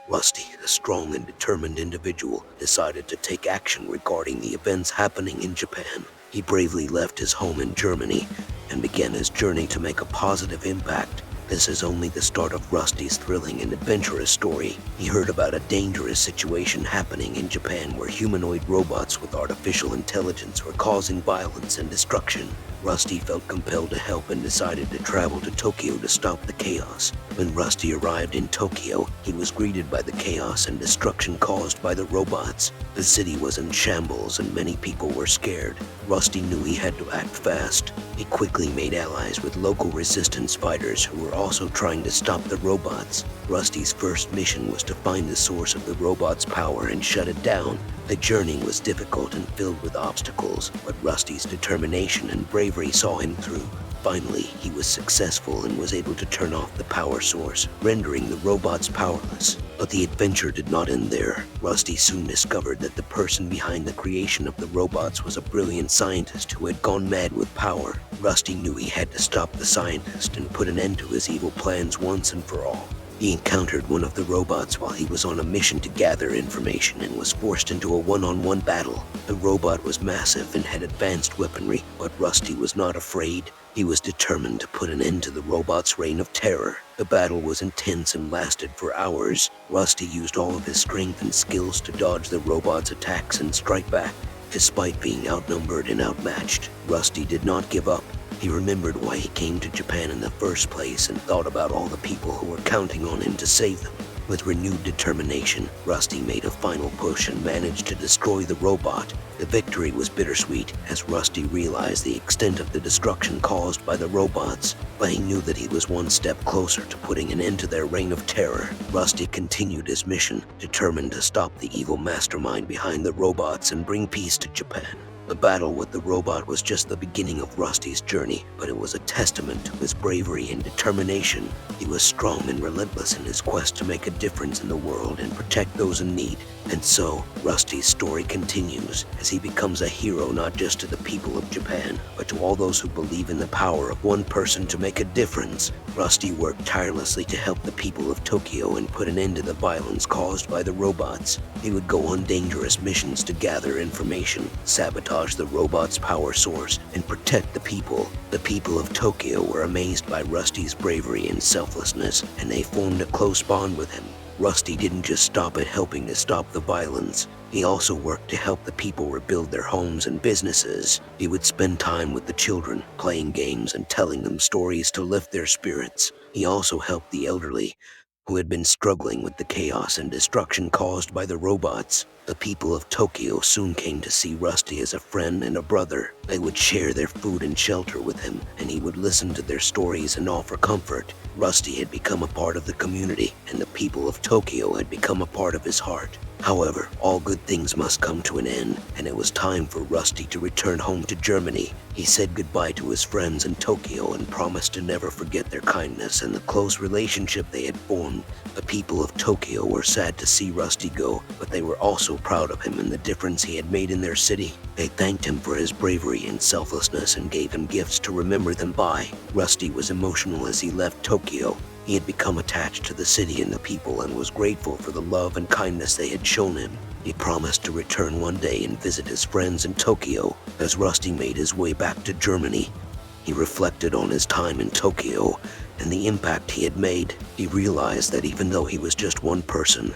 Rusty, a strong and determined individual, decided to take action regarding the events happening in Japan. He bravely left his home in Germany and began his journey to make a positive impact. This is only the start of Rusty's thrilling and adventurous story. He heard about a dangerous situation happening in Japan where humanoid robots with artificial intelligence were causing violence and destruction. Rusty felt compelled to help and decided to travel to Tokyo to stop the chaos. When Rusty arrived in Tokyo, he was greeted by the chaos and destruction caused by the robots. The city was in shambles and many people were scared. Rusty knew he had to act fast. He quickly made allies with local resistance fighters who were also trying to stop the robots. Rusty's first mission was to find the source of the robots' power and shut it down. The journey was difficult and filled with obstacles, but Rusty's determination and bravery saw him through. Finally, he was successful and was able to turn off the power source, rendering the robots powerless. But the adventure did not end there. Rusty soon discovered that the person behind the creation of the robots was a brilliant scientist who had gone mad with power. Rusty knew he had to stop the scientist and put an end to his evil plans once and for all. He encountered one of the robots while he was on a mission to gather information and was forced into a one-on-one battle. The robot was massive and had advanced weaponry, but Rusty was not afraid. He was determined to put an end to the robot's reign of terror. The battle was intense and lasted for hours. Rusty used all of his strength and skills to dodge the robot's attacks and strike back. Despite being outnumbered and outmatched, Rusty did not give up. He remembered why he came to Japan in the first place and thought about all the people who were counting on him to save them. With renewed determination, Rusty made a final push and managed to destroy the robot. The victory was bittersweet as Rusty realized the extent of the destruction caused by the robots, but he knew that he was one step closer to putting an end to their reign of terror. Rusty continued his mission, determined to stop the evil mastermind behind the robots and bring peace to Japan. The battle with the robot was just the beginning of Rusty's journey, but it was a testament to his bravery and determination. He was strong and relentless in his quest to make a difference in the world and protect those in need. And so, Rusty's story continues as he becomes a hero not just to the people of Japan, but to all those who believe in the power of one person to make a difference. Rusty worked tirelessly to help the people of Tokyo and put an end to the violence caused by the robots. He would go on dangerous missions to gather information, sabotage the robot's power source, and protect the people. The people of Tokyo were amazed by Rusty's bravery and selflessness, and they formed a close bond with him. Rusty didn't just stop at helping to stop the violence. He also worked to help the people rebuild their homes and businesses. He would spend time with the children, playing games and telling them stories to lift their spirits. He also helped the elderly, who had been struggling with the chaos and destruction caused by the robots. The people of Tokyo soon came to see Rusty as a friend and a brother. They would share their food and shelter with him, and he would listen to their stories and offer comfort. Rusty had become a part of the community, and the people of Tokyo had become a part of his heart. However, all good things must come to an end, and it was time for Rusty to return home to Germany. He said goodbye to his friends in Tokyo and promised to never forget their kindness and the close relationship they had formed. The people of Tokyo were sad to see Rusty go, but they were also proud of him and the difference he had made in their city. They thanked him for his bravery and selflessness and gave him gifts to remember them by. Rusty was emotional as he left Tokyo. He had become attached to the city and the people and was grateful for the love and kindness they had shown him. He promised to return one day and visit his friends in Tokyo. As Rusty made his way back to Germany, he reflected on his time in Tokyo and the impact he had made. He realized that even though he was just one person,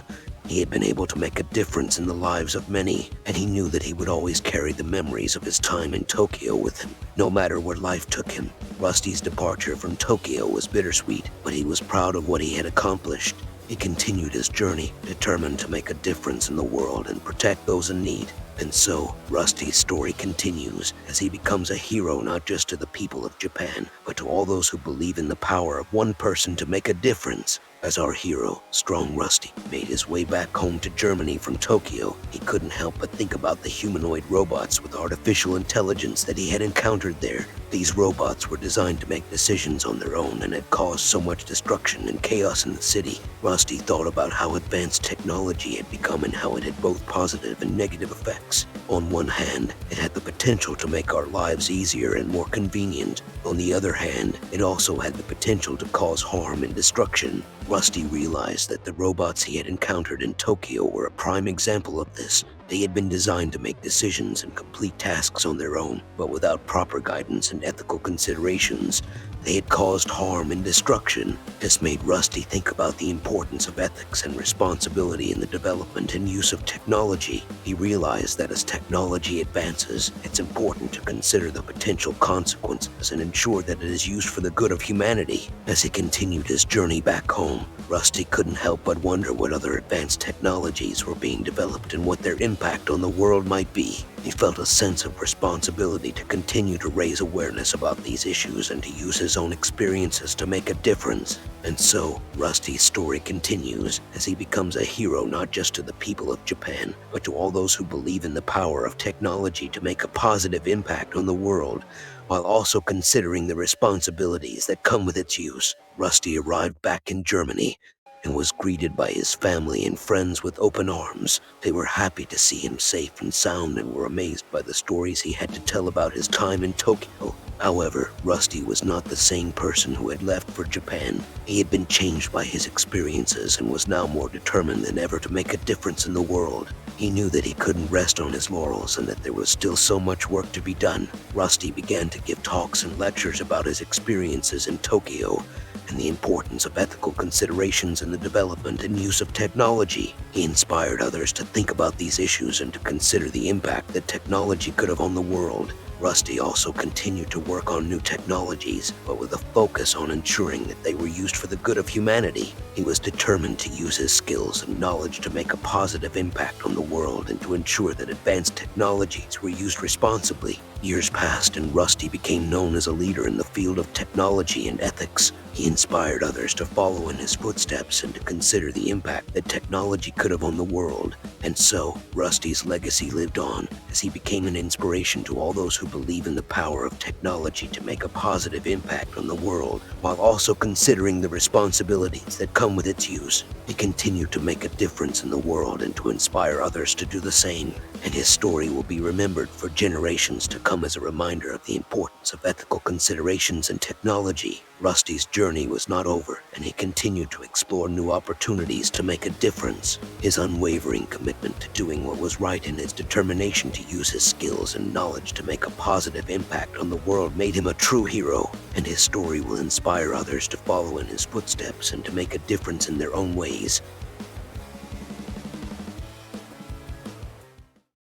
he had been able to make a difference in the lives of many, and he knew that he would always carry the memories of his time in Tokyo with him, no matter where life took him. Rusty's departure from Tokyo was bittersweet, but he was proud of what he had accomplished. He continued his journey, determined to make a difference in the world and protect those in need. And so, Rusty's story continues as he becomes a hero not just to the people of Japan, but to all those who believe in the power of one person to make a difference. As our hero, Strong Rusty, made his way back home to Germany from Tokyo, he couldn't help but think about the humanoid robots with artificial intelligence that he had encountered there. These robots were designed to make decisions on their own and had caused so much destruction and chaos in the city. Rusty thought about how advanced technology had become and how it had both positive and negative effects. On one hand, it had the potential to make our lives easier and more convenient. On the other hand, it also had the potential to cause harm and destruction. Rusty realized that the robots he had encountered in Tokyo were a prime example of this. They had been designed to make decisions and complete tasks on their own, but without proper guidance and ethical considerations, they had caused harm and destruction. This made Rusty think about the importance of ethics and responsibility in the development and use of technology. He realized that as technology advances, it's important to consider the potential consequences and ensure that it is used for the good of humanity. As he continued his journey back home, Rusty couldn't help but wonder what other advanced technologies were being developed and what their impact on the world might be. He felt a sense of responsibility to continue to raise awareness about these issues and to use his own experiences to make a difference. And so, Rusty's story continues as he becomes a hero not just to the people of Japan, but to all those who believe in the power of technology to make a positive impact on the world, while also considering the responsibilities that come with its use. Rusty arrived back in Germany and was greeted by his family and friends with open arms. They were happy to see him safe and sound and were amazed by the stories he had to tell about his time in Tokyo. However, Rusty was not the same person who had left for Japan. He had been changed by his experiences and was now more determined than ever to make a difference in the world. He knew that he couldn't rest on his laurels and that there was still so much work to be done. Rusty began to give talks and lectures about his experiences in Tokyo and the importance of ethical considerations in the development and use of technology. He inspired others to think about these issues and to consider the impact that technology could have on the world. Rusty also continued to work on new technologies, but with a focus on ensuring that they were used for the good of humanity. He was determined to use his skills and knowledge to make a positive impact on the world and to ensure that advanced technologies were used responsibly. Years passed and Rusty became known as a leader in the field of technology and ethics. He inspired others to follow in his footsteps and to consider the impact that technology could have on the world. And so, Rusty's legacy lived on as he became an inspiration to all those who believe in the power of technology to make a positive impact on the world, while also considering the responsibilities that come with its use. He continued to make a difference in the world and to inspire others to do the same, and his story will be remembered for generations to come as a reminder of the importance of ethical considerations in technology. Rusty's journey was not over, and he continued to explore new opportunities to make a difference. His unwavering commitment to doing what was right and his determination to use his skills and knowledge to make a positive impact on the world made him a true hero, and his story will inspire others to follow in his footsteps and to make a difference in their own ways.